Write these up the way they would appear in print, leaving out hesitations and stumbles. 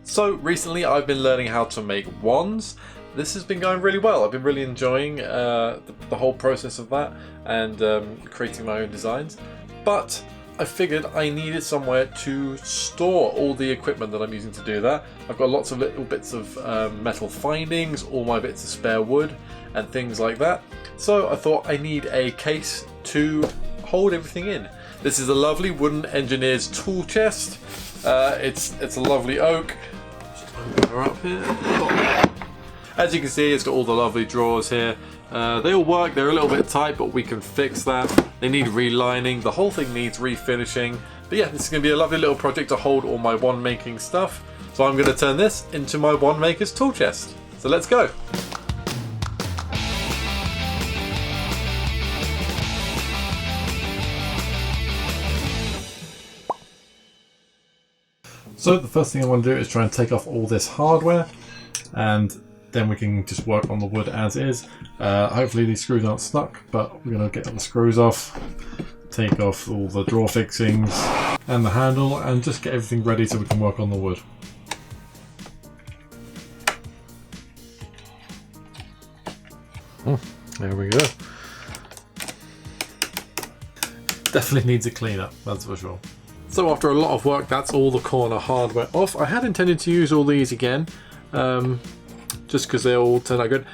So recently I've been learning how to make wands. This has been going really well. I've been really enjoying the whole process of that and creating my own designs. But I figured I needed somewhere to store all the equipment that I'm using to do that. I've got lots of little bits of metal findings, all my bits of spare wood and things like that. So I thought I need a case to hold everything in. This is a lovely wooden engineer's tool chest. It's a lovely oak. Just open her up here. As you can see, it's got all the lovely drawers here. They all work, they're a little bit tight, but we can fix that. They need relining, the whole thing needs refinishing. But yeah, this is going to be a lovely little project to hold all my wand making stuff. So I'm going to turn this into my wand maker's tool chest. So let's go. So the first thing I want to do is try and take off all this hardware, and then we can just work on the wood as is. Hopefully these screws aren't stuck, but we're going to get the screws off, take off all the drawer fixings and the handle, and just get everything ready so we can work on the wood. There we go. Definitely needs a clean up, that's for sure. So after a lot of work, that's all the corner hardware off. I had intended to use all these again, just because they all turned out good,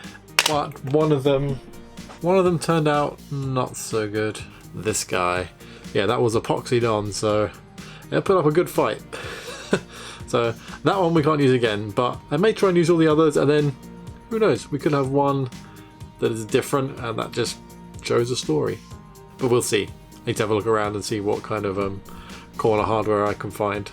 but one of them turned out not so good. This guy, yeah, that was epoxied on, so it put up a good fight. So that one we can't use again, but I may try and use all the others, and then who knows, we could have one that is different and that just shows a story. But we'll see. I need to have a look around and see what kind of corner hardware I can find.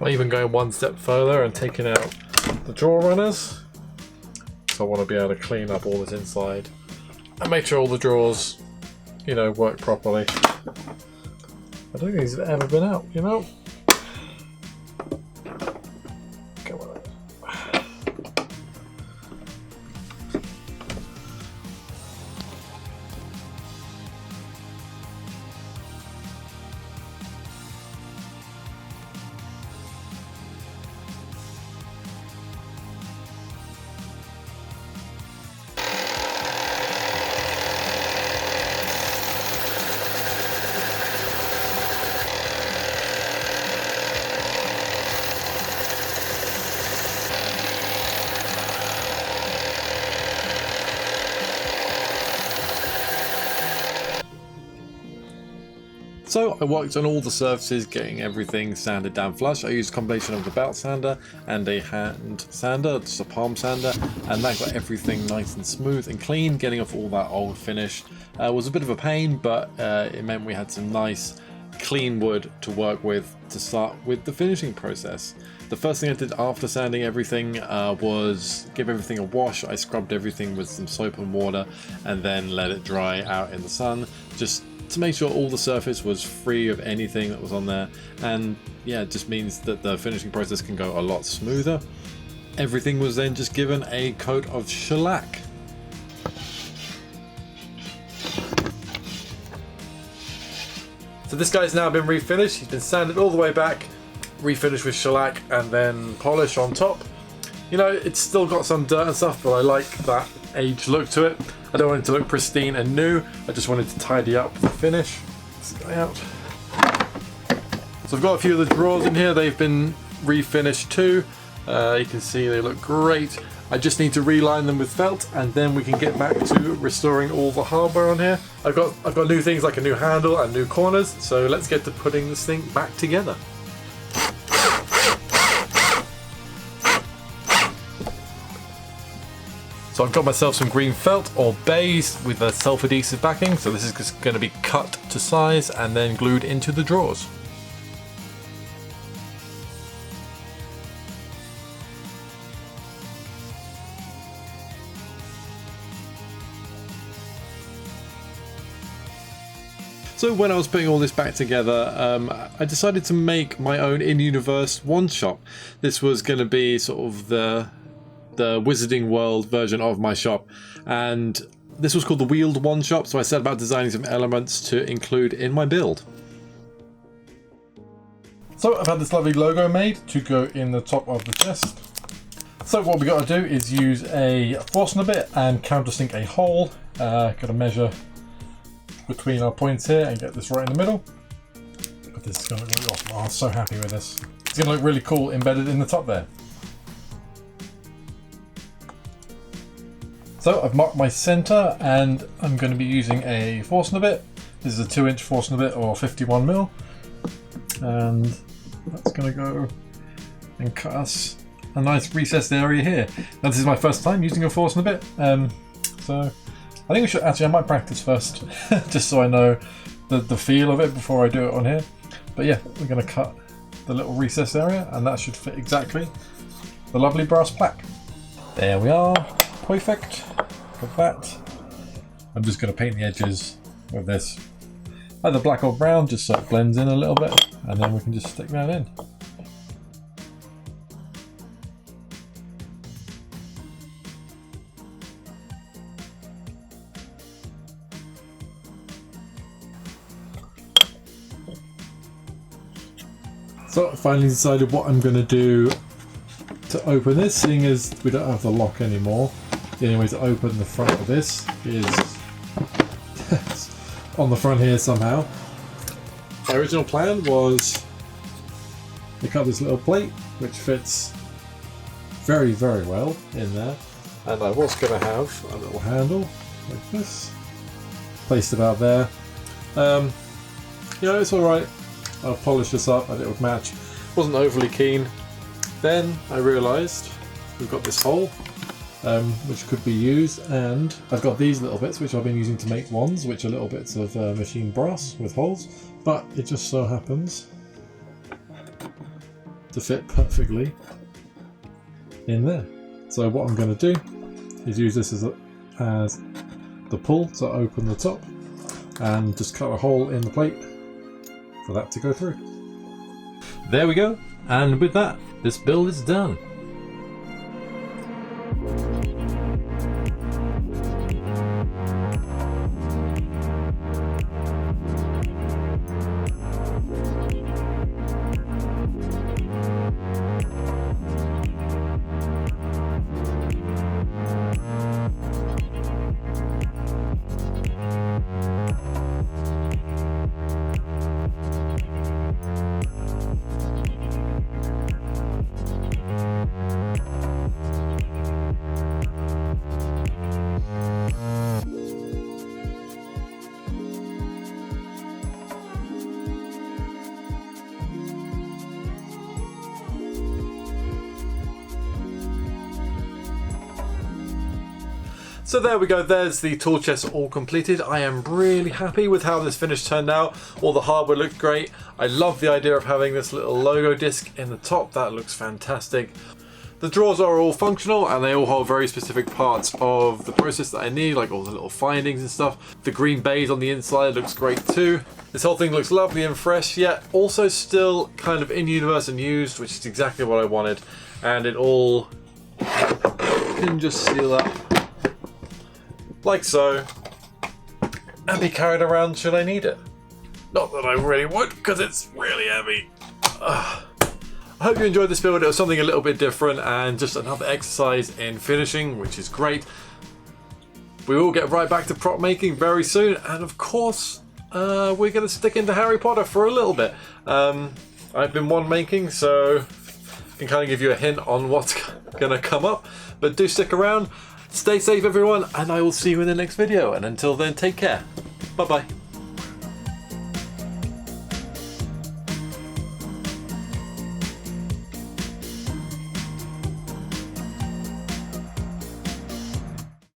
I'm even going one step further and taking out the drawer runners. So I want to be able to clean up all this inside and make sure all the drawers, you know, work properly. I don't think these have ever been out, you know. Come on. So I worked on all the surfaces, getting everything sanded down flush. I used a combination of a belt sander and a hand sander, just a palm sander, and that got everything nice and smooth and clean. Getting off all that old finish was a bit of a pain, but it meant we had some nice clean wood to work with to start with the finishing process. The first thing I did after sanding everything was give everything a wash. I scrubbed everything with some soap and water and then let it dry out in the sun, just to make sure all the surface was free of anything that was on there. And yeah, it just means that the finishing process can go a lot smoother. Everything was then just given a coat of shellac. So this guy's now been refinished. He's been sanded all the way back, refinished with shellac and then polish on top. You know, it's still got some dirt and stuff, but I like that aged look to it. I don't want it to look pristine and new. I just wanted to tidy up the finish. This guy out. So I've got a few of the drawers in here. They've been refinished too. You can see they look great. I just need to reline them with felt, and then we can get back to restoring all the hardware on here. I've got new things like a new handle and new corners. So let's get to putting this thing back together. So I've got myself some green felt or baize with a self-adhesive backing. So this is just going to be cut to size and then glued into the drawers. So when I was putting all this back together, I decided to make my own in-universe wand shop. This was going to be sort of the the Wizarding World version of my shop, and this was called the Wheeled One Shop, so I set about designing some elements to include in my build. So I've had this lovely logo made to go in the top of the chest. So what we got to do is use a Forstner bit and countersink a hole. Got to measure between our points here and get this right in the middle. But this is going to look really awesome. Oh, I'm so happy with this. It's going to look really cool embedded in the top there. So I've marked my center and I'm going to be using a Forstner bit. This is a 2-inch Forstner bit or 51mm. And that's going to go and cut us a nice recessed area here. Now, this is my first time using a Forstner bit. So I think we should actually, I might practice first just so I know the feel of it before I do it on here. But yeah, we're going to cut the little recessed area and that should fit exactly the lovely brass plaque. There we are. Perfect. Got that. I'm just going to paint the edges with this either black or brown just so it blends in a little bit, and then we can just stick that in. So I finally decided what I'm going to do to open this, seeing as we don't have the lock anymore. The only way to open the front of this is on the front here somehow. My original plan was to cut this little plate, which fits very, very well in there. And I was going to have a little handle like this, placed about there. You know, it's alright. I'll polish this up and it would match. Wasn't overly keen. Then I realised we've got this hole, which could be used, and I've got these little bits which I've been using to make wands, which are little bits of machined brass with holes, but it just so happens to fit perfectly in there. So what I'm going to do is use this as the pull to open the top and just cut a hole in the plate for that to go through. There we go, and with that, this build is done. So there we go, there's the tool chest all completed. I am really happy with how this finish turned out. All the hardware looked great. I love the idea of having this little logo disc in the top. That looks fantastic. The drawers are all functional and they all hold very specific parts of the process that I need, like all the little findings and stuff. The green baize on the inside looks great too. This whole thing looks lovely and fresh, yet also still kind of in universe and used, which is exactly what I wanted. And it all can just seal up like so, and be carried around should I need it. Not that I really would, because it's really heavy. I hope you enjoyed this build. It was something a little bit different and just another exercise in finishing, which is great. We will get right back to prop making very soon, and of course, we're going to stick into Harry Potter for a little bit. I've been one making, so I can kind of give you a hint on what's going to come up, but do stick around. Stay safe everyone, and I will see you in the next video, and until then, take care. Bye bye.